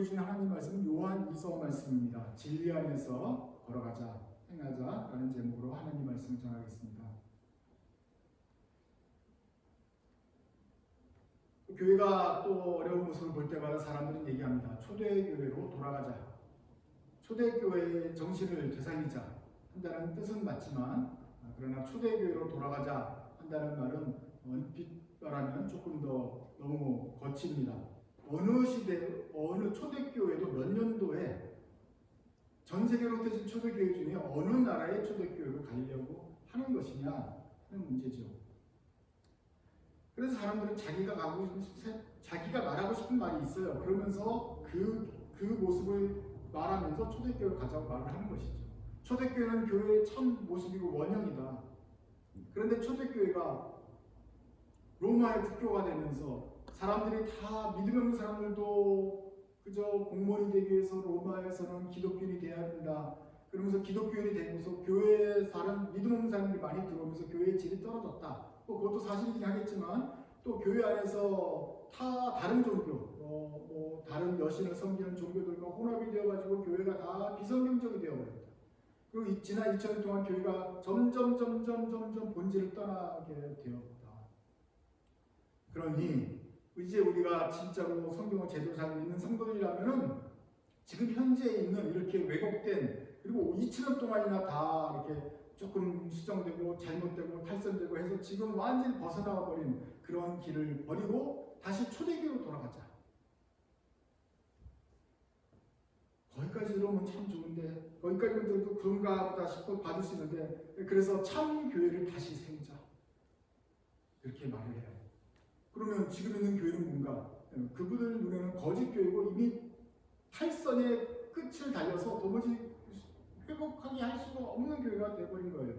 보여주신 하나님 말씀은 요한일서 말씀입니다. 진리 안에서 걸어가자, 행하자라는 제목으로 하나님 말씀을 전하겠습니다. 교회가 또 어려운 모습을 볼 때마다 사람들은 얘기합니다. 초대교회로 돌아가자. 초대교회의 정신을 되살리자 한다는 뜻은 맞지만, 그러나 초대교회로 돌아가자 한다는 말은 얼핏 말하면 조금 더 너무 거칩니다. 어느 시대, 어느 초대교회도 몇 년도에 전 세계로 흩어진 초대교회 중에 어느 나라의 초대교회로 가려고 하는 것이냐 하는 문제죠. 그래서 사람들은 자기가 말하고 싶은 말이 있어요. 그러면서 그 모습을 말하면서 초대교회로 가자고 말을 하는 것이죠. 초대교회는 교회의 참 모습이고 원형이다. 그런데 초대교회가 로마의 국교가 되면서 사람들이 다 믿음 없는 사람들도 그저 공무원이 되기 위해서 로마에서는 기독교인이 돼야 된다. 그러면서 기독교인이 되면서 교회에 다른 믿음 없는 사람들이 많이 들어오면서 교회의 질이 떨어졌다. 그것도 사실이긴 하겠지만 또 교회 안에서 다른 종교, 다른 여신을 섬기는 종교들과 혼합이 되어가지고 교회가 다 비성경적이 되어버렸다. 그리고 지난 2000년 동안 교회가 점점 본질을 떠나게 되었다. 그러니 이제 우리가 진짜로 성경을 제대로 잘 믿는 성도들이라면은 지금 현재 있는 이렇게 왜곡된, 그리고 2000년 동안이나 다 이렇게 조금 수정되고 잘못되고 탈선되고 해서 지금 완전히 벗어나와 버린 그런 길을 버리고 다시 초대교회로 돌아가자. 거기까지 들어오면 참 좋은데, 거기까지만 들어도 그런가 보다 싶어 받을 수 있는데, 그래서 참 교회를 다시 세우자 이렇게 말을 해요. 그러면 지금 있는 교회는 뭔가? 그분들 눈에는 거짓 교회고 이미 탈선의 끝을 달려서 도무지 회복하게 할 수가 없는 교회가 되어버린 거예요.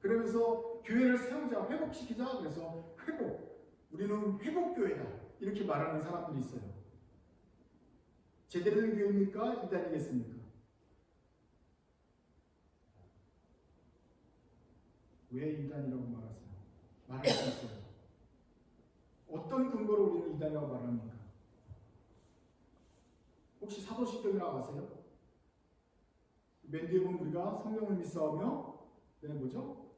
그러면서 교회를 세우자, 회복시키자. 그래서 우리는 회복교회다 이렇게 말하는 사람들이 있어요. 제대로 된 교회입니까? 이단이겠습니까? 왜 이단이라고 말할 수 있어요? 어떤 근거로 우리는 이단이라고 말합니까? 혹시 사도신경이라고 아세요? 맨 뒤에 보면 우리가 성령을 믿사오며, 뭐죠?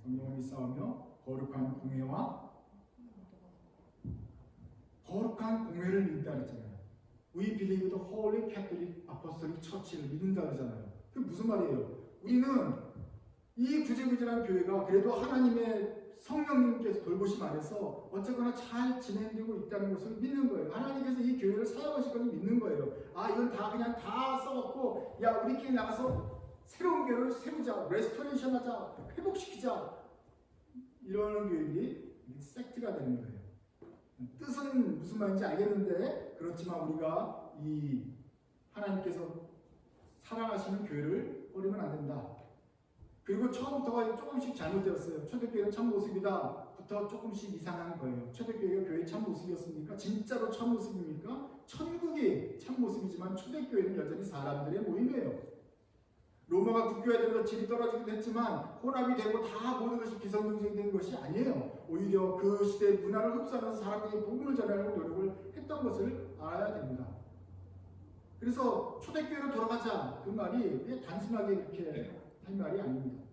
성령을 믿사오며 거룩한 공회를 믿는다 그랬잖아요. We believe the Holy Catholic Apostolic Church를 믿는다 그러잖아요. 그게 무슨 말이에요? 우리는 이 구제구제한 교회가 그래도 하나님의 성령님께서 돌보심 안에서 어쨌거나 잘 진행되고 있다는 것을 믿는 거예요. 하나님께서 이 교회를 사용하실 것을 믿는 거예요. 이건 다 그냥 다 써갖고, 야, 우리끼리 나가서 새로운 교회를 세우자, 레스토레이션 하자, 회복시키자. 이러는 교회들이 섹트가 되는 거예요. 뜻은 무슨 말인지 알겠는데, 그렇지만 우리가 이 하나님께서 사랑하시는 교회를 버리면 안 된다. 그리고 처음부터가 조금씩 잘못되었어요. 초대교회는 참 모습이다 부터 조금씩 이상한 거예요. 초대교회가 교회의 참 모습이었습니까? 진짜로 참 모습입니까? 천국이 참 모습이지만 초대교회는 여전히 사람들의 모임이에요. 로마가 국교가 되면서 질이 떨어지기도 했지만 혼합이 되고 다 모든 것이 비성경적이 된 것이 아니에요. 오히려 그 시대의 문화를 흡수하면서 사람들이 복음을 전하려고 노력을 했던 것을 알아야 됩니다. 그래서 초대교회로 돌아가자 그 말이 그냥 단순하게 이렇게 한 말이 아닙니다.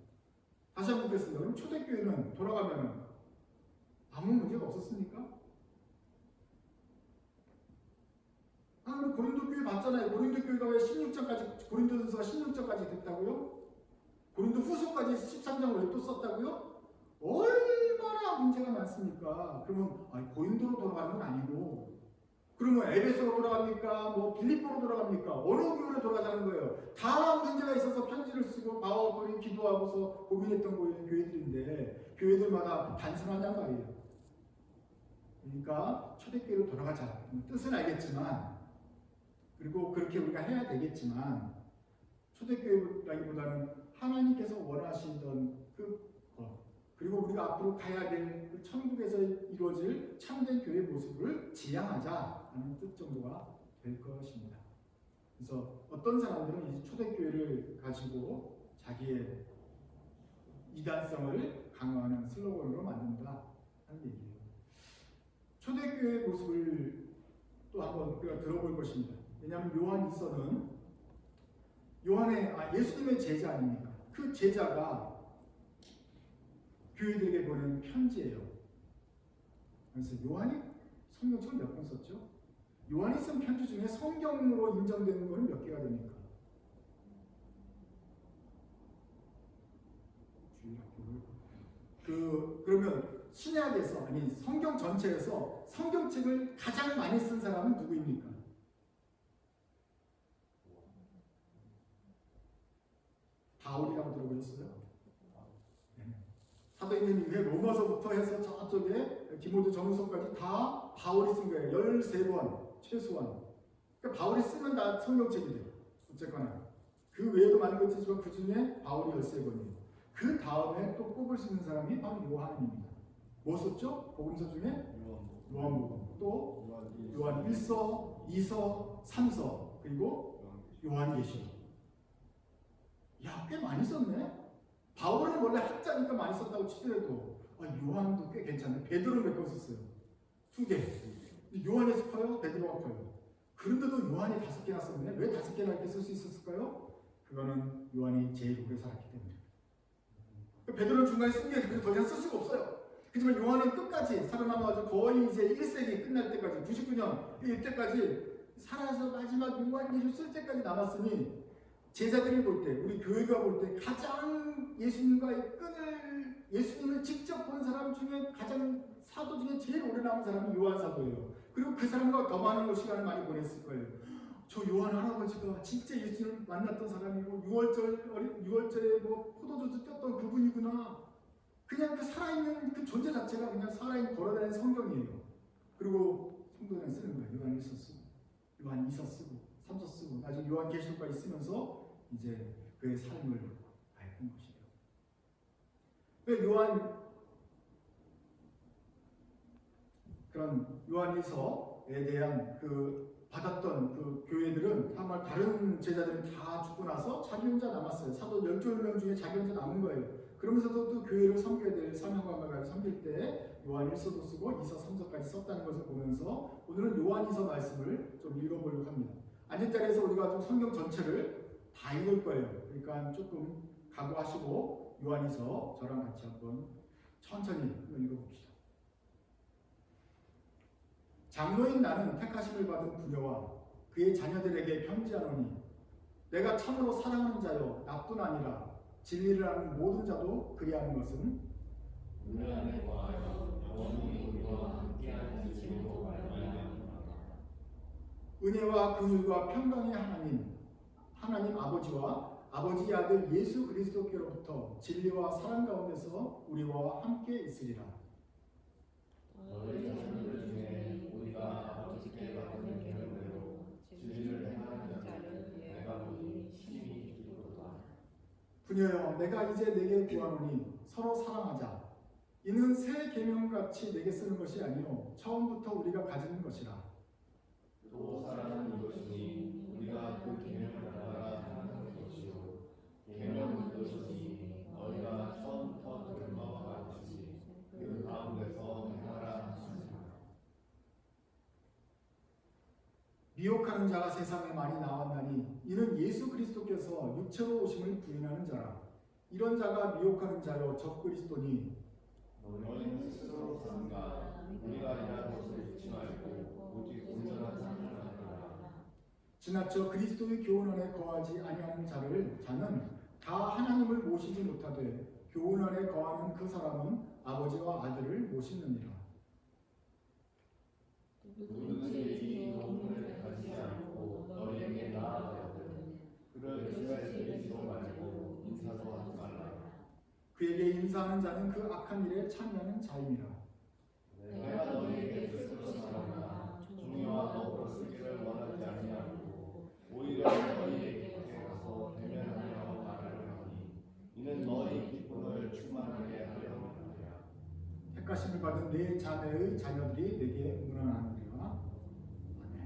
다시 한번 묻겠습니다. 그럼 초대교회는 돌아가면 아무 문제가 없었습니까? 우리 고린도 교회 봤잖아요. 고린도 교회가 왜 16장까지, 고린도전서가 16장까지 됐다고요? 고린도 후서까지 13장을 왜 또 썼다고요? 얼마나 문제가 많습니까? 그러면 고린도로 돌아가는 건 아니고, 그러면 에베소로 돌아갑니까? 빌립보로 돌아갑니까? 어느 교회로 돌아가자는 거예요? 다 문제가 있어서 편지를 쓰고 바울이 기도하고서 고민했던 교회들인데 교회들마다 단순하단 말이에요. 그러니까 초대교회로 돌아가자. 뜻은 알겠지만, 그리고 그렇게 우리가 해야 되겠지만, 초대교회라기보다는 하나님께서 원하시던 그리고 우리가 앞으로 가야 될 그 천국에서 이루어질 참된 교회의 모습을 지향하자는 뜻 정도가 될 것입니다. 그래서 어떤 사람들은 이 초대교회를 가지고 자기의 이단성을 강화하는 슬로건으로 만든다 하는 얘기예요. 초대교회의 모습을 우리가 들어볼 것입니다. 왜냐하면 요한일서는 예수님의 제자 아닙니까? 그 제자가 교회들에게 보낸 편지예요. 그래서 요한이 성경책을 몇 권 썼죠? 요한이 쓴 편지 중에 성경으로 인정되는 것은 몇 개가 됩니까? 그러면 신약에서 아니 성경 전체에서 성경책을 가장 많이 쓴 사람은 누구입니까? 바울이라고 들어보셨어요? 네. 사도행전 이후에 로마서부터 해서 저쪽에 디모데 전후서까지 다 바울이 쓴 거예요. 13권 최소한. 그러니까 바울이 쓰면 다 성경책이 돼요. 어쨌거나 그 외에도 많은 것이 있지만 그 중에 바울이 13권이에요. 그 다음에 또 꼽을 수 있는 사람이 바로 요한입니다. 뭐 썼죠? 복음서 중에 요한복음, 또 요한 1서, 2서, 3서, 그리고 요한계시록. 야, 꽤 많이 썼네. 바울은 원래 학자니까 많이 썼다고 치더라도 요한도 꽤 괜찮네. 베드로는 몇 권 썼어요? 2개. 요한에서 커요? 베드로가 커요? 그런데도 요한이 5개나 썼네. 왜 5개나 이렇게 쓸 수 있었을까요? 그거는 요한이 제일 오래 살았기 때문에. 베드로는 중간에 쓴 게 더 이상 쓸 수가 없어요. 하지만 요한은 끝까지 살아남아가지고 거의 이제 1세기 끝날 때까지 99년 이때까지 살아서 마지막 요한계시록 쓸 때까지 남았으니 제자들이 볼 때, 우리 교회가 볼 때 가장 예수님과의 끈을 예수님을 직접 본 사람 중에 가장 사도 중에 제일 오래 남은 사람이 요한 사도예요. 그리고 그 사람과 더 많은 시간을 많이 보냈을 거예요. 저 요한 할아버지가 진짜 예수님을 만났던 사람이고 6월절에 뭐 포도주도 떴던 그분이구나. 그냥 그 살아있는 그 존재 자체가 그냥 살아있는 걸어다니는 성경이에요. 그리고 성도는 쓰는 거예요. 요한 1서 쓰고 요한 2서 쓰고 3서 쓰고 나중에 요한 계시록까지 쓰면서 이제 그의 삶을 알던 것이에요. 왜 그런 요한 1서에 대한 받았던 그 교회들은 정말 다른 제자들은 다 죽고 나서 자기 혼자 남았어요. 사도 12명 중에 자기 혼자 남은 거예요. 그러면서도 또 교회를 섬겨야 될 사명과 감각을 섬길 때 요한 1서도 쓰고 2서, 3서까지 썼다는 것을 보면서 오늘은 요한 2서 말씀을 좀 읽어보려고 합니다. 앉은 자리에서 우리가 좀 성경 전체를 다 읽을 거예요. 그러니까 조금 각오하시고 요한 2서 저랑 같이 한번 천천히 읽어봅시다. 장로인 나는 택하심을 받은 부녀와 그의 자녀들에게 편지하노니 내가 참으로 사랑하는 자여 나뿐 아니라 진리를 하는 모든 자도 그리하는 것은 우리 안에 거하여 영원히 우리와 함께하는 진리로 말미암아 은혜와 긍휼과 평강의 하나님 아버지와 아버지의 아들 예수 그리스도께로부터 진리와 사랑 가운데서 우리와 함께 있으리라. 너희 자녀들 중에 우리가 아버지께 받은 계명대로 진리를 행하는 자를 내가 보니 심히 기쁘도다. 부녀여 내가 이제 내게 구하노니 서로 사랑하자. 이는 새 계명같이 내게 쓰는 것이 아니요 처음부터 우리가 가진 것이라. 또 사랑하는 이것이니 우리가 그 계명을 따라 행하는 것이요 계명은 이것이니 너희가 처음부터 들은 바와 같이 그 가운데서 행하라 하시니라. 미혹하는 자가 세상에 많이 나왔나니 이는 예수 그리스도께서 육체로 오심을 부인하는 자라. 이런 자가 미혹하는 자여 적그리스도니 너희는 스스로 삼가 우리가 일한 것을 잊지 말고 오직 온전한 삶을 하라. 지나쳐 그리스도의 교훈 안에 거하지 아니하는 자는 다 하나님을 모시지 못하되 교훈 안에 거하는 그 사람은 아버지와 아들을 모시느니라. 누구든지 이 교훈을 가지지 않고 너희에게 나아가거든 그를 지혜롭게 말고 인사도 하지 말라. 그에게 인사하는 자는 그 악한 일에 참여하는 자임이라. 내가 너희에게 뜻스러사오나 종이와 너로 쓰기를 원하지 아니하고 오히려 너희에게 곁에 가서 대면하며 말하려 하니 이는 너희 기쁨을 충만하게 하려 함이라. 택하심을 받은 네 자매의 자녀들이 내게 문안하느니라. 아멘.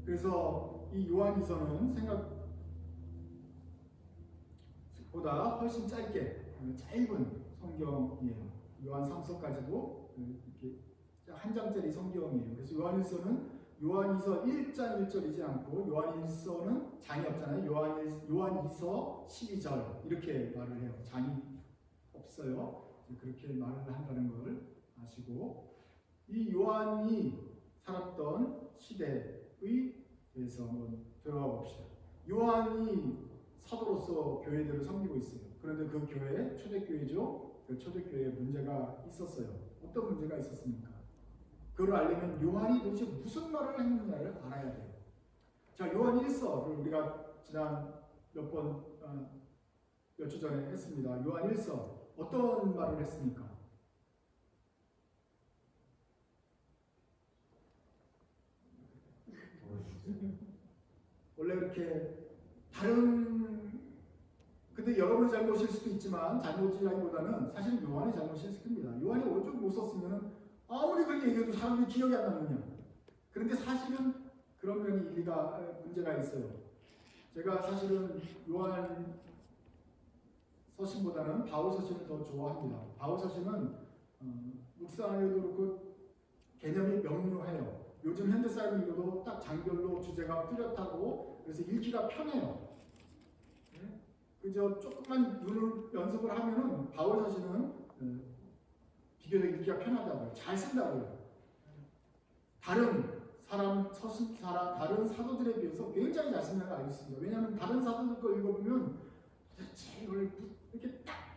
그래서 이 요한이서는 생각보다 훨씬 짧은 성경이에요. 요한 3서까지도 이렇게 한 장짜리 성경이에요. 그래서 요한일서는 요한이서 1장 1절이지 않고 요한일서는 장이 없잖아요. 요한이서 12절 이렇게 말을 해요. 장이 없어요. 그렇게 말을 한다는 걸 아시고 이 요한이 살았던 시대의 대해서 한번 들어가 봅시다. 요한이 사도로서 교회들을 섬기고 있어요. 그런데 그 교회, 초대교회죠. 그 초대교회에 문제가 있었어요. 어떤 문제가 있었습니까? 그걸 알려면 요한이 도대체 무슨 말을 했느냐를 알아야 돼요. 자, 요한 1서를 우리가 지난 몇 주 전에 했습니다. 요한 1서 어떤 말을 했습니까? 원래 이렇게 근데 여러분의 잘못일 수도 있지만 잘못이라기보다는 사실 요한의 잘못일 겁니다. 요한이 오죽 못 썼으면 아무리 그렇게 얘기해도 사람들이 기억이 안 남느냐. 그런데 사실은 그런 면이 문제가 있어요. 제가 사실은 요한 서신보다는 바울 서신을 더 좋아합니다. 바울 서신은 묵상하기도 그렇고 개념이 명료해요. 요즘 현대 사람 읽어도 딱 장별로 주제가 뚜렷하고 그래서 읽기가 편해요. 그저 조금만 눈을 연습을 하면은 바울 서신은 비교적 읽기가 편하다고요. 잘 쓴다고요. 다른 사도들에 비해서 굉장히 잘 쓴다는 걸 알고 있습니다. 왜냐하면 다른 사도들 거 읽어보면 도대체 이걸 이렇게 딱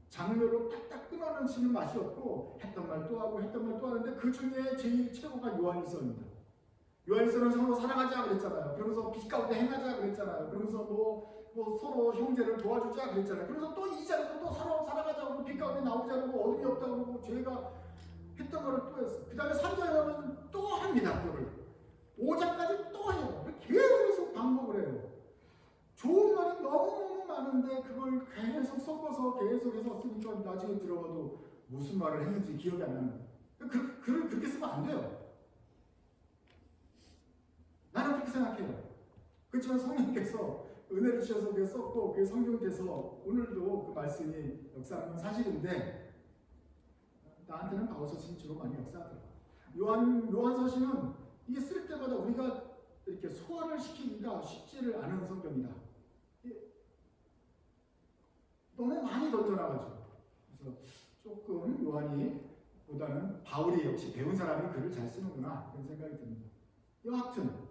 장르로 딱딱 끊어놓는 맛이 없고 했던 말 또 하고 했던 말 또 하는데 그 중에 제일 최고가 요한일서입니다. 요한일서는 서로 사랑하자 그랬잖아요. 그러면서 빛 가운데 행하자 그랬잖아요. 그러면서 뭐 서로 형제를 도와주자 그랬잖아요. 그래서 또 이 자리에서 또 서로 사랑하자고 빛 가운데 나오자고 어둠이 없다고 그러고 죄가 했던 거를 또 했어요. 그 다음에 3장에 가면 또 합니다. 그거를 5장까지 또 해요. 계속 반복을 해요. 좋은 말이 너무너무 많은데 그걸 계속 섞어서 계속해서 쓰니까 나중에 들어봐도 무슨 말을 했는지 기억이 안 나는 거예요. 글을 그렇게 쓰면 안 돼요. 나는 그렇게 생각해요. 그렇지만 성령께서 은혜를 주셔서 그게 썼고 그게 성경돼서 오늘도 그 말씀이 역사하는 건 사실인데 나한테는 바울서신이 주로 많이 역사하더라고요. 요한서신은 이게 쓸 때마다 우리가 이렇게 소화를 시키기가 쉽지를 않은 성경이다. 너무 많이 던져놔가지고 그래서 조금 요한이 보다는 바울이 역시 배운 사람이 글을 잘 쓰는구나 그런 생각이 듭니다. 여하튼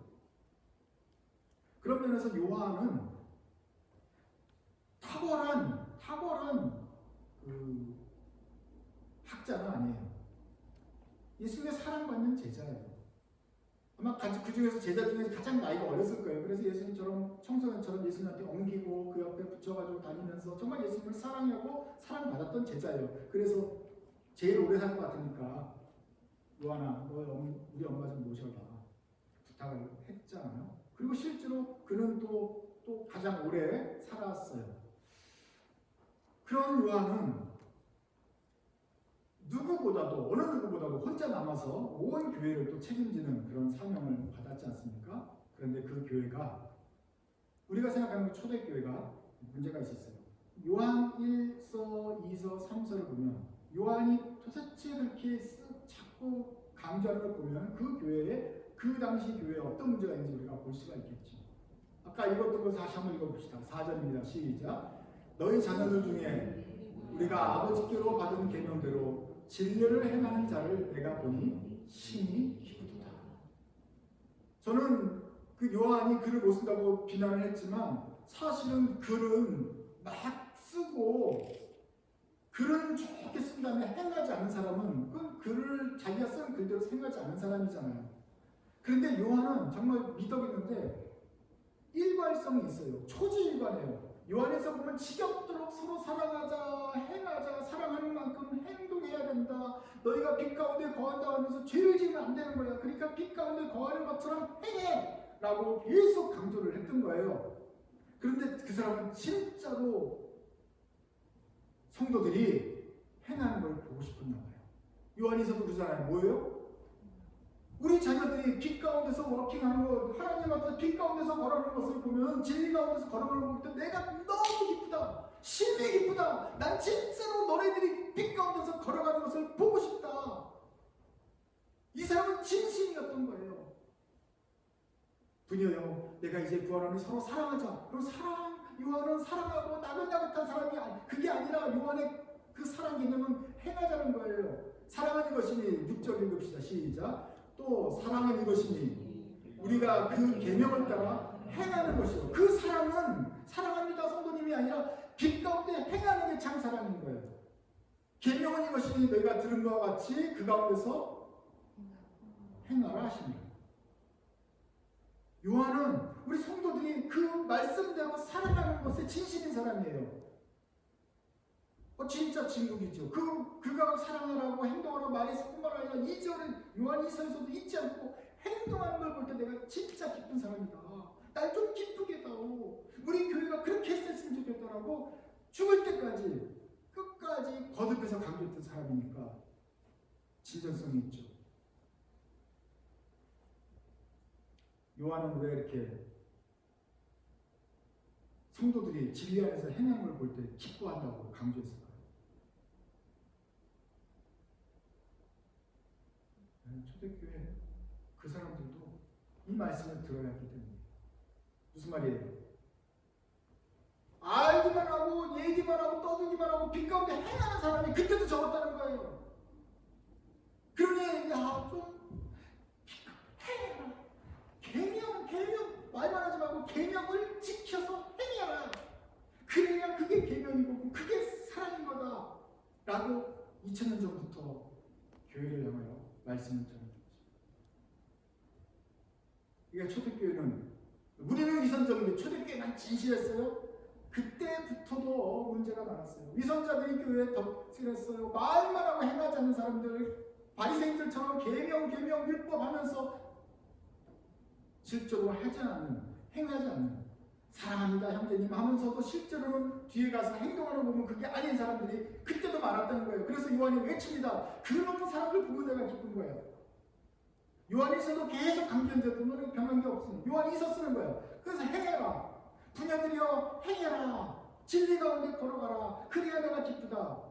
그런 면에서 요한은 탁월한 그 학자는 아니에요. 예수님의 사랑받는 제자예요. 아마 그 중에서 제자 중에 가장 나이가 어렸을 거예요. 그래서 예수님처럼 청소년처럼 예수님한테 옮기고 그 옆에 붙여가지고 다니면서 정말 예수님을 사랑하고 사랑받았던 제자예요. 그래서 제일 오래 살 것 같으니까 요한아, 너 우리 엄마 좀 모셔라 부탁을 했잖아요. 그리고 실제로 그는 또 가장 오래 살았어요. 그런 요한은 어느 누구보다도 혼자 남아서 온 교회를 또 책임지는 그런 사명을 받았지 않습니까? 그런데 그 교회가 우리가 생각하는 초대교회가 문제가 있었어요. 요한 1서, 2서, 3서를 보면 요한이 도대체 그렇게 자꾸 강조하는 걸 보면 그 교회에 그 당시 교회에 어떤 문제가 있는지 우리가 볼 수가 있겠죠. 아까 읽었던 걸 다시 한번 읽어봅시다. 4절입니다. 시작. 너희 자녀들 중에 우리가 아버지께로 받은 계명대로 진리를 행하는 자를 내가 보니 심히 기쁘도다. 저는 그 요한이 글을 못 쓴다고 비난을 했지만 사실은 글은 막 쓰고 글은 좋게 쓴 다음에 행하지 않는 사람은 그 글을 자기가 쓴 글대로 생각하지 않는 사람이잖아요. 그런데 요한은 정말 미덕있는데 일관성이 있어요. 초지일관해요. 요한에서 보면 지겹도록 서로 사랑하자, 행하자, 사랑하는 만큼 행동해야 된다. 너희가 빛 가운데 거한다 하면서 죄를 지으면 안 되는 거야. 그러니까 빛 가운데 거하는 것처럼 행해! 라고 계속 강조를 했던 거예요. 그런데 그 사람은 진짜로 성도들이 행하는 걸 보고 싶었나 봐요. 요한에서도 그러잖아요. 뭐예요? 우리 자녀들이 빛 가운데서 워킹하는 것, 하나님 앞에서 빛 가운데서 걸어가는 것을 보면 진리 가운데서 걸어가는 것 내가 너무 기쁘다. 심히 기쁘다. 난 진짜로 너네들이 빛 가운데서 걸어가는 것을 보고 싶다. 이 사람은 진심이었던 거예요. 분이여 내가 이제 구하노니 서로 사랑하자. 그럼 요한은 사랑하고 나긋나긋한 사람이 그게 아니라 요한의 그 사랑 개념은 행하자는 거예요. 사랑은 이것이니 6절 읽읍시다. 시작. 또 사랑은 이것이니 우리가 그 계명을 따라 행하는 것이요. 그 사랑은 사랑합니다 성도님이 아니라 빛 가운데 행하는 게 참 사랑인 거예요. 계명은 이것이니 너희가 들은 것과 같이 그 가운데서 행하라 하십니다. 요한은 우리 성도들이 그 말씀대로 살아가는 것에 진심인 사람이에요. 진짜 진국이죠. 그가 사랑하라고 행동하라고 말했을 뿐만 아니라 2절은 요한 2서에서도 잊지 않고 행동하는 걸 볼 때 내가 진짜 기쁜 사람이다. 날 좀 기쁘게 해다오. 우리 교회가 그렇게 했으면 좋겠다라고 죽을 때까지 끝까지 거듭해서 강조했던 사람이니까 진정성이 있죠. 요한은 왜 이렇게 성도들이 진리 안에서 행하는 걸 볼 때 기뻐한다고 강조했을까요? 초대교회 그 사람들도 이 말씀을 들어야 하기 때문에. 무슨 말이에요? 알기만 하고 얘기만 하고 떠들기만 하고 빛 가운데 행하는 사람이 그때도 적었다는 거예요. 그러니 좀 행해라. 계명 말만 하지 말고 계명을 지켜서 행해라. 그래야 그게 계명이고 그게 사랑인 거다 라고 2000년 전부터 교회를 향하여 말씀을 전해주고 있습니다. 그러니까 초대교회는 우리는 위선적인데 초대교회만 진실했어요? 그때부터도 문제가 많았어요. 위선자들이 교회에 덕질했어요. 말만 하고 행하지 않는 사람들, 바리새인들처럼 계명 율법 하면서 실제로 하지 않는, 행하지 않는, 사랑합니다 형제님 하면서도 실제로는 뒤에 가서 행동하는 거 보면 그게 아닌 사람들이 그때도 많았다는 거예요. 그래서 요한이 외칩니다. 그런 사람들 보고 내가 기쁜 거예요. 요한에서도 계속 강조했는데 변한 게 없으니 요한이 있어 쓰는 거예요. 그래서 행해라. 부녀들이여 행해라. 진리 가운데 걸어가라. 그래야 내가 기쁘다.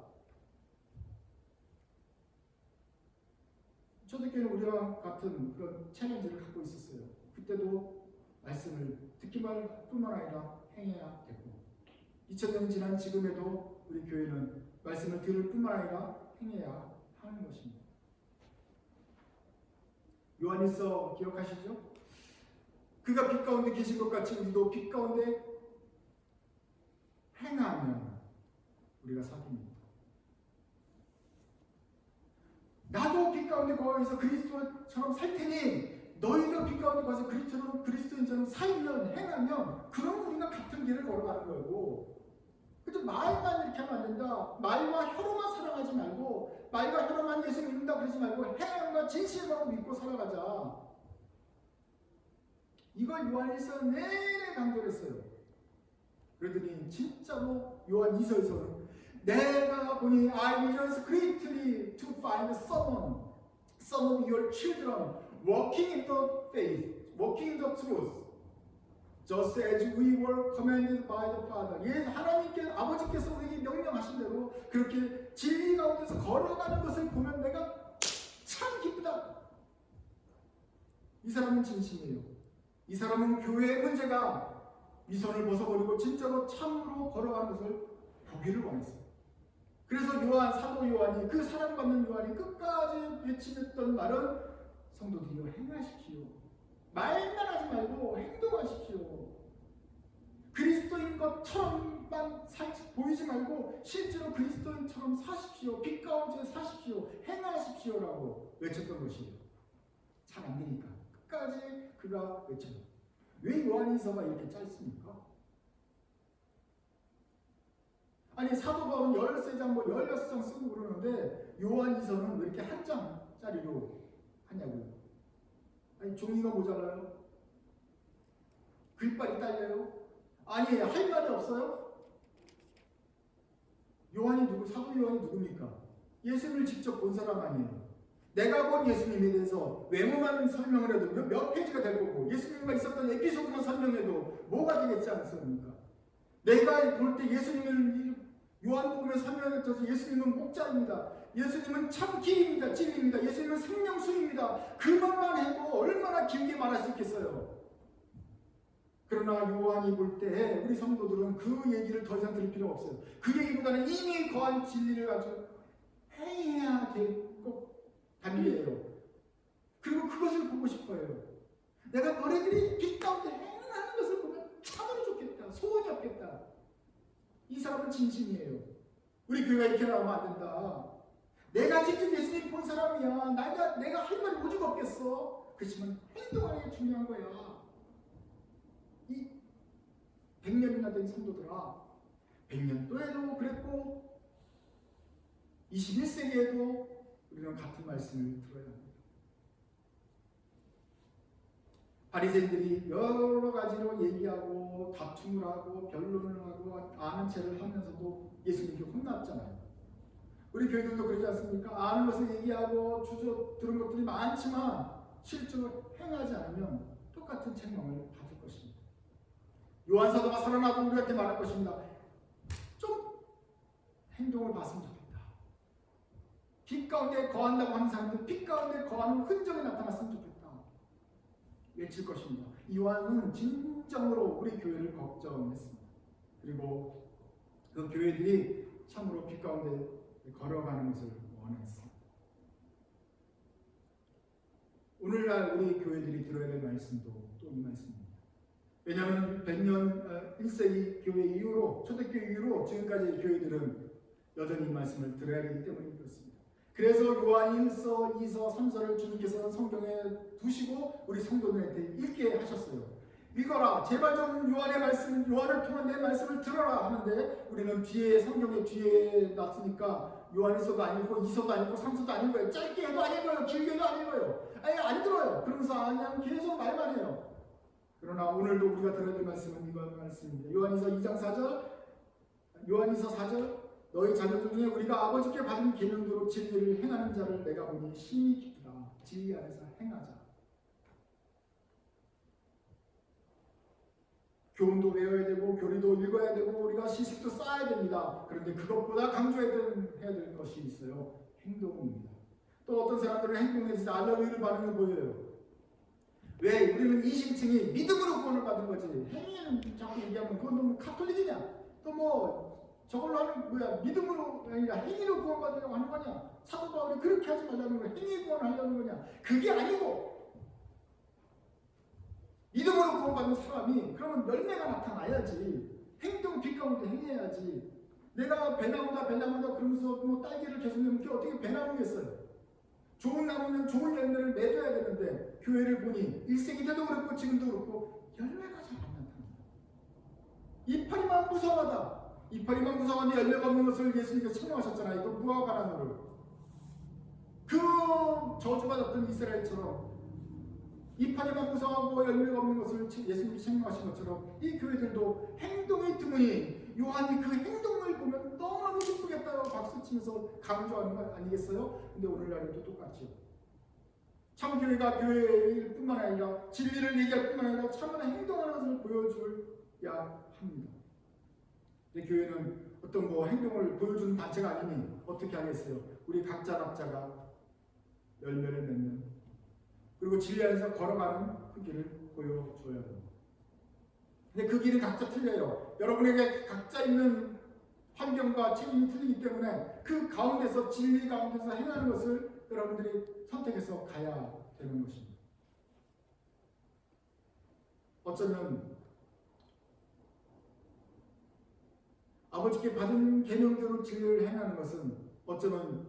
초대교회는 우리와 같은 그런 챌린지를 갖고 있었어요. 그때도 말씀을 듣기만 뿐만 아니라 행해야 됐고 2000년 지난 지금에도 우리 교회는 말씀을 들을 뿐만 아니라 행해야 하는 것입니다. 요한일서 기억하시죠? 그가 빛 가운데 계신 것 같이 우리도 빛 가운데 행하면 우리가 사귑니다. 나도 빛 가운데 거기서 그리스도처럼 살 테니 너희도 빛 가운데 가서 그리스도인처럼 살면 행하면 그럼 우리가 같은 길을 걸어가는 거고. 그래도 말만 이렇게 하면 안 된다. 말과 혀로만 사랑하지 말고 말과 혀로만 예수 믿는다 그러지 말고 행함과 진실만 믿고 살아가자. 이걸 요한 1서 내내 강조를 했어요. 그러더니 진짜로 요한 2서에서는 내가 보니 I rejoice greatly to find some of your children walking in the faith, walking in the truth, just as we were commanded by the Father. 하나님께 아버지께서 우리에게 명령하신 대로 그렇게 진리 가운데서 걸어가는 것을 보면 내가 참 기쁘다. 이 사람은 진심이에요. 이 사람은 교회의 문제가 위선을 벗어버리고 진짜로 참으로 걸어가는 것을 보기를 원했어요. 그래서 사도 요한이 그 사랑받는 요한이 끝까지 외치했던 말은 성도들이여 행하십시오. 말만 하지 말고 행동하십시오. 그리스도인 것처럼만 보이지 말고 실제로 그리스도인처럼 사십시오. 빛 가운데 사십시오. 행하십시오라고 외쳤던 것이에요. 잘 안 되니까 끝까지 그가 외쳐요. 왜 요한일서가 이렇게 짧습니까? 아니 사도 바울은 13장 16장 쓰고 그러는데 요한일서는 왜 이렇게 한 장짜리로 하냐고요. 아니 종이가 모자라요? 글빨이 딸려요? 아니 할 말이 없어요? 사도 요한이 누굽니까? 예수님을 직접 본 사람 아니에요. 내가 본 예수님에 대해서 외모만 설명을 해도 몇 페이지가 될 거고 예수님과 있었던 에피소드만 설명해도 뭐가 되겠지 않습니까? 내가 볼 때 예수님을 요한복음에 설명했듯이 예수님은 목자입니다. 예수님은 참 길입니다. 진리입니다. 예수님은 생명수입니다. 그것만 해도 얼마나 길게 말할 수 있겠어요. 그러나 요한이 볼 때 우리 성도들은 그 얘기를 더 이상 들을 필요 없어요. 그 얘기보다는 이미 거한 진리를 가지고 행해야 될 꼭 답이에요. 그리고 그것을 보고 싶어요. 내가 너네들이 빛 가운데 행하는 것을 보면 참으로 좋겠다. 소원이 없겠다. 이 사람은 진심이에요. 우리 교회가 이렇게 나오면 안 된다. 내가 직접 예수님 본 사람이야. 내가 할 말이 오죽 없겠어. 그렇지만 행동하는 게 중요한 거야. 이 100년이나 된 성도들아, 100년도에도 그랬고 21세기에도 우리는 같은 말씀을 들어야 합니다. 바리새인들이 여러 가지로 얘기하고 다툼을 하고 변론을 하고 아는 체를 하면서도 예수님께 혼났잖아요. 우리 교회들도 그러지 않습니까? 아는 것을 얘기하고 주저 들은 것들이 많지만 실제로 행하지 않으면 똑같은 책망을 받을 것입니다. 요한 사도가 살아나도 우리한테 말할 것입니다. 좀 행동을 봤으면 좋겠다. 빛 가운데 거한다고 하는 사람들, 빛 가운데 거하는 흔적이 나타났으면 좋겠다. 외칠 것입니다. 요한은 진정으로 우리 교회를 걱정했습니다. 그리고 그 교회들이 참으로 빛 가운데 걸어가는 것을 원했습니다. 오늘날 우리 교회들이 들어야 될 말씀도 또 이 말씀입니다. 왜냐하면 100년 1세기 교회 이후로, 초대교회 이후로 지금까지 교회들은 여전히 이 말씀을 들어야 되기 때문에 그렇습니다. 그래서 요한 1서, 2서, 3서를 주님께서는 성경에 두시고 우리 성도들한테 읽게 하셨어요. 읽어라. 제발 좀 요한의 말씀, 요한을 통한 내 말씀을 들어라 하는데 우리는 뒤에 성경에 뒤에 놨으니까 요한 1서도 안 읽고 2서도 안 읽고 3서도 안 읽어요. 짧게 해도 안 읽어요. 길게 해도 안 읽어요. 아예 안 들어요. 그러면서 그냥 계속 말만 해요. 그러나 오늘도 우리가 들어야 될 말씀은 이번 말씀입니다. 요한이서 2장 4절, 요한이서 4절, 너희 자녀들 중에 우리가 아버지께 받은 계명대로 진리를 행하는 자를 내가 보니 심히 기쁘다. 진리 안에서 행하자. 교훈도 외워야 되고 교리도 읽어야 되고 우리가 지식도 쌓아야 됩니다. 그런데 그것보다 강조해야 될 것이 있어요. 행동입니다. 또 어떤 사람들은 행동에 대해서 알러뷰를 받는 게 보여요. 왜? 우리는 이심층이 믿음으로 구원을 받은 거지. 행위는 자꾸 얘기하면 그건 너무 카톨릭이냐? 또 뭐 저걸로 하는 뭐야? 믿음으로 아니라 행위로 구원받으려고 하는 거냐? 사도 바울이 그렇게 하지 말라는 거야. 행위 구원하려는 거냐? 그게 아니고 믿음으로 구원받는 사람이 그러면 열매가 나타나야지. 행동 빛 가운데 행해야지. 내가 배나무다 그러면서 뭐 딸기를 계속 내면 그게 어떻게 배나무겠어요? 좋은 나무는 좋은 열매를 맺어야 되는데 교회를 보니 1세기 때도 그렇고 지금도 그렇고 열매가 잘 안 나타납니다. 이파리만 무성하다. 이파리만 무성한데 열매가 없는 것을 예수님께서 책망하셨잖아요. 또 무화과나무를. 그 저주받았던 이스라엘처럼 이파리만 무성하고 열매가 없는 것을 예수님이 책망하신 것처럼 이 교회들도 행동이 드무니 요한이 그 행동을 보면 너무너무 기쁘겠다고 박수치면서 강조하는 거 아니겠어요? 근데 오늘날에도 똑같죠. 참교회가 교회일 뿐만 아니라 진리를 얘기할 뿐만 아니라 참으로 행동하는 것을 보여줘야 합니다. 근데 교회는 어떤 뭐 행동을 보여주는 단체가 아니니 어떻게 하겠어요? 우리 각자가 열매를 맺는 그리고 진리 안에서 걸어가는 그 길을 보여줘야 합니다. 근데 그 길은 각자 틀려요. 여러분에게 각자 있는 환경과 책임이 틀리기 때문에 그 가운데서 진리 가운데서 행하는 것을 여러분들이 선택해서 가야 되는 것입니다. 어쩌면 아버지께 받은 계명대로 진리를 행하는 것은 어쩌면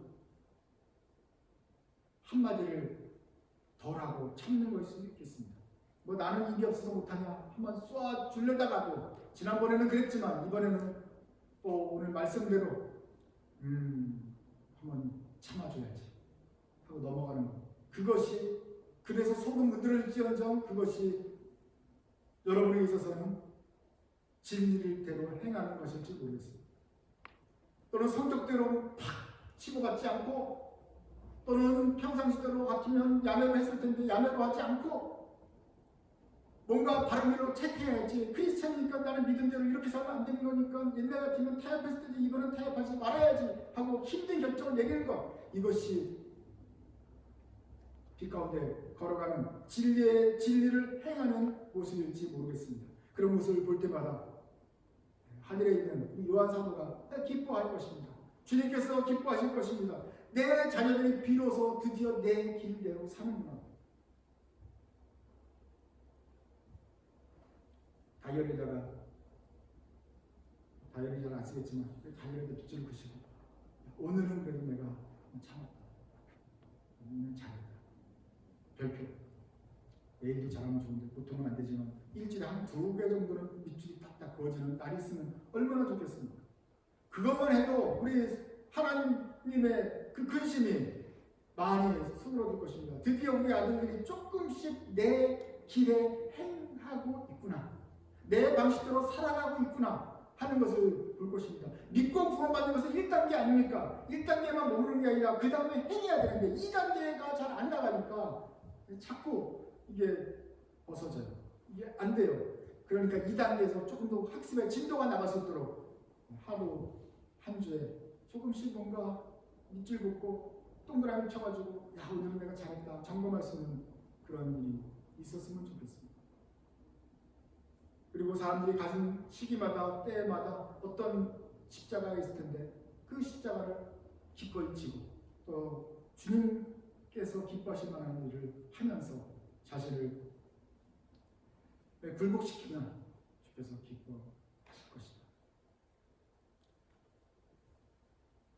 한마디를 덜하고 참는 걸 수도 있겠습니다. 뭐 나는 입이 없어서 못하냐 한번 쏘아 주려다가도 지난번에는 그랬지만 이번에는 또 오늘 말씀대로 한번 참아줘야지 하고 넘어가는 것. 그것이 그래서 속은 문드러질지언정 그것이 여러분에 있어서는 진리대로 행하는 것일지 모르겠습니다. 또는 성격대로 팍 치고받지 않고 또는 평상시대로 같으면 야매로 했을 텐데 야매로 하지 않고 뭔가 바른 길로 택해야지. 크리스찬이니까 나는 믿음대로 이렇게 살면 안 되는 거니까 옛날 같으면 타협했을 때도 이번엔 타협하지 말아야지 하고 힘든 결정을 내리는 것. 이것이 빛 가운데 걸어가는 진리를 행하는 모습일지 모르겠습니다. 그런 모습을 볼 때마다 하늘에 있는 이 요한 사도가 기뻐할 것입니다. 주님께서 기뻐하실 것입니다. 내 자녀들이 비로소 드디어 내 길대로 사는구나. 다이어리 잘 안 쓰겠지만 다이어리에 빗줄 그시고 오늘은 그래도 내가 참았다. 오늘은 잘했다. 별표. 내일도 잘하면 좋은데 보통은 안 되지만 일주일에 한 2배 정도는 밑줄이 탁탁 그어지는 날이 있으면 얼마나 좋겠습니까? 그것만 해도 우리 하나님의 그 근심이 많이 수그러들 것입니다. 드디어 우리 아들들이 조금씩 내 길에 행하고 있구나. 내 방식대로 살아가고 있구나 하는 것을 볼 것입니다. 믿고 구원받는 것은 1단계 아닙니까? 1단계만 모르는 게 아니라 그 다음에 행해야 되는데 2단계가 잘 안 나가니까 자꾸 이게 벗어져요. 이게 안 돼요. 그러니까 2단계에서 조금 더 학습의 진도가 나갈 수 있도록 하루 한 주에 조금씩 뭔가 밑줄 긋고 동그라미 쳐가지고 야 오늘은 내가 잘했다 점검할 수 있는 그런 일이 있었으면 좋겠습니다. 그리고 사람들이 가진 시기마다 때마다 어떤 십자가가 있을 텐데 그 십자가를 기꺼이 지고 또 주님께서 기뻐하실 만한 일을 하면서 자신을 굴복시키면 주께서 기뻐하실 것이다.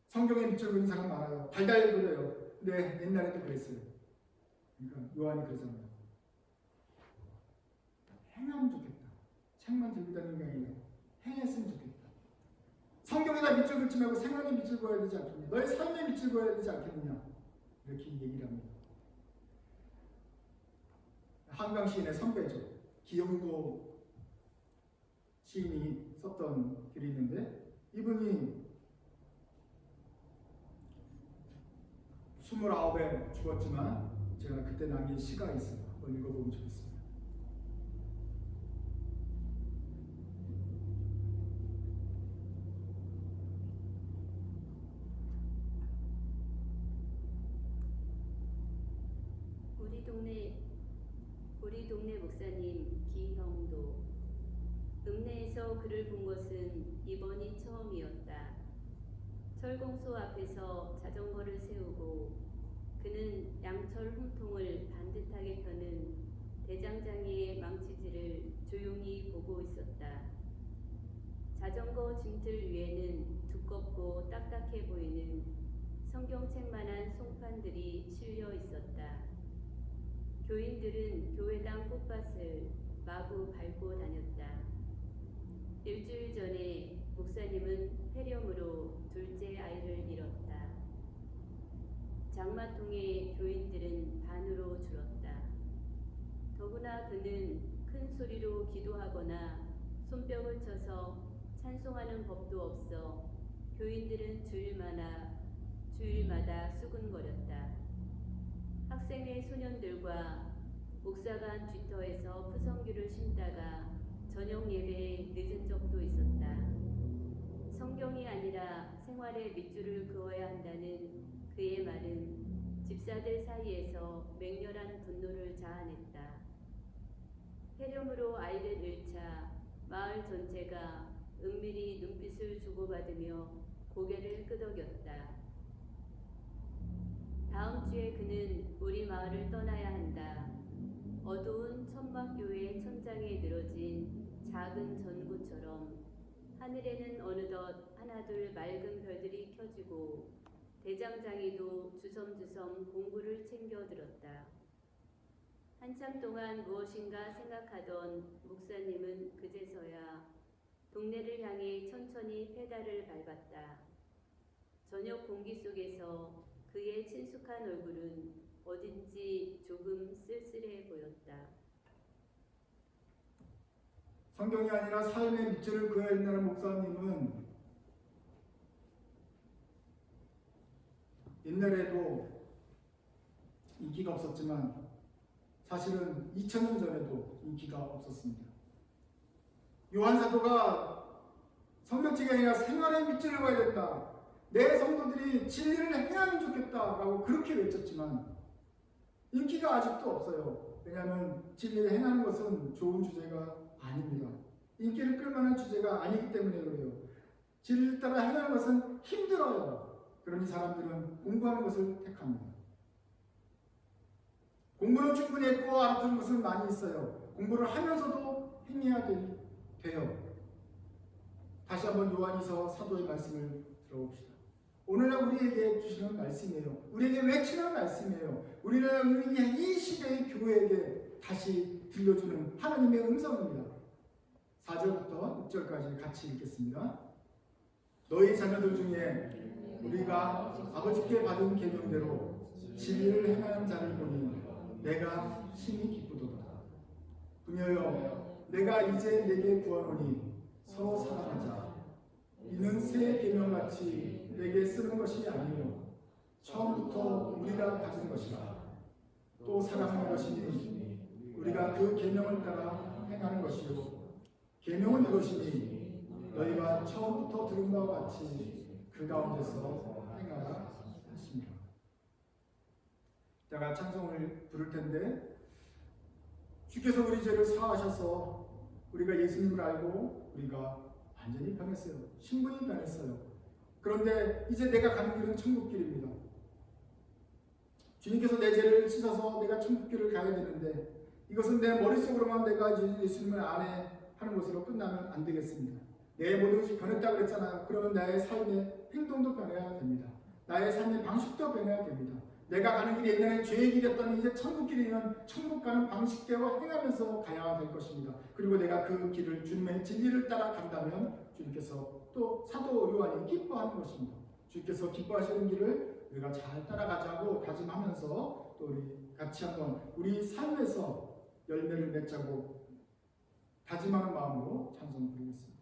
성경에 밑줄 그는 사람 많아요. 달달 그려요. 근데 옛날에도 그랬어요. 그러니까 요한이 그러잖아요. 행하면 좋겠다. 책만 들고 다니는 게 아니라 행했으면 좋겠다. 성경에다 밑줄 긋지 말고 생각에 밑줄 그어야 되지 않겠냐. 너의 삶에 밑줄 그어야 되지 않겠느냐. 이렇게 얘기를 합니다. 한강 시인의 선배죠. 기영도 시인이 썼던 글이 있는데 이분이 29에 죽었지만 제가 그때 남긴 시가 있어요. 한번 읽어보면 좋겠습니다. 우리 동네 목사님 기형도. 읍내에서 그를 본 것은 이번이 처음이었다. 철공소 앞에서 자전거를 세우고 그는 양철 홈통을 반듯하게 펴는 대장장이의 망치질을 조용히 보고 있었다. 자전거 짐틀 위에는 두껍고 딱딱해 보이는 성경책만한 송판들이 실려 있었다. 교인들은 교회당 꽃밭을 마구 밟고 다녔다. 일주일 전에 목사님은 폐렴으로 둘째 아이를 잃었다. 장마통에 교인들은 반으로 줄었다. 더구나 그는 큰 소리로 기도하거나 손뼉을 쳐서 찬송하는 법도 없어 교인들은 주일마다 수군거렸다. 학생회 소년들과 목사관 뒤터에서 푸성귀를 심다가 저녁 예배에 늦은 적도 있었다. 성경이 아니라 생활에 밑줄을 그어야 한다는 그의 말은 집사들 사이에서 맹렬한 분노를 자아냈다. 폐렴으로 아이를 잃자 마을 전체가 은밀히 눈빛을 주고받으며 고개를 끄덕였다. 다음 주에 그는 우리 마을을 떠나야 한다. 어두운 천막교회 천장에 늘어진 작은 전구처럼 하늘에는 어느덧 하나둘 맑은 별들이 켜지고 대장장이도 주섬주섬 공부를 챙겨 들었다. 한참 동안 무엇인가 생각하던 목사님은 그제서야 동네를 향해 천천히 페달을 밟았다. 저녁 공기 속에서 그의 친숙한 얼굴은 어딘지 조금 쓸쓸해 보였다. 성경이 아니라 삶의 밑줄을 그어야 된다는 목사님은 옛날에도 인기가 없었지만 사실은 2000년 전에도 인기가 없었습니다. 요한 사도가 성경책이 아니라 생활의 밑줄을 그어야 된다. 내 성도들이 진리를 행하면 좋겠다라고 그렇게 외쳤지만 인기가 아직도 없어요. 왜냐하면 진리를 행하는 것은 좋은 주제가 아닙니다. 인기를 끌만한 주제가 아니기 때문에 그래요. 진리를 따라 행하는 것은 힘들어요. 그러니 사람들은 공부하는 것을 택합니다. 공부는 충분히 했고 알아듣는 것은 많이 있어요. 공부를 하면서도 행해야 돼요. 다시 한번 요한이서 사도의 말씀을 들어봅시다. 오늘날 우리에게 주시는 말씀이에요. 우리에게 외치는 말씀이에요. 우리는 이 시대의 교회에게 다시 들려주는 하나님의 음성입니다. 4절부터 6절까지 같이 읽겠습니다. 너희 자녀들 중에 우리가 아버지께 받은 계명대로 진리를 행하는 자를 보니 내가 심히 기쁘도다. 부녀여, 내가 이제 내게 구하노니 서로 사랑하자. 이는 새 계명같이 내게 쓰는 것이 아니요 처음부터 우리가 가진 것이라. 또 사랑하는 것이니 우리가 그 계명을 따라 행하는 것이요 계명은 이것이니 너희가 처음부터 들은 바와 같이 그 가운데서 행하라 하십니다. 제가 찬송을 부를 텐데, 주께서 우리 죄를 사하셔서 우리가 예수님을 알고 우리가 완전히 변했어요. 신분이 변했어요. 그런데 이제 내가 가는 길은 천국길입니다. 주님께서 내 죄를 씻어서 내가 천국길을 가야 되는데, 이것은 내 머릿속으로만 내가 예수님을 안에 하는 것으로 끝나면 안 되겠습니다. 내 모든 것이 변했다고 그랬잖아요. 그러면 나의 삶의 행동도 변해야 됩니다. 나의 삶의 방식도 변해야 됩니다. 내가 가는 길이 옛날에 죄의 길이었다면 이제 천국 길이면 천국 가는 방식대로 행하면서 가야 될 것입니다. 그리고 내가 그 길을 주님의 진리를 따라 간다면 주님께서 또 사도 요한이 기뻐하는 것입니다. 주님께서 기뻐하시는 길을 우리가 잘 따라가자고 다짐하면서 또 우리 같이 한번 우리 삶에서 열매를 맺자고 다짐하는 마음으로 찬송 드리겠습니다.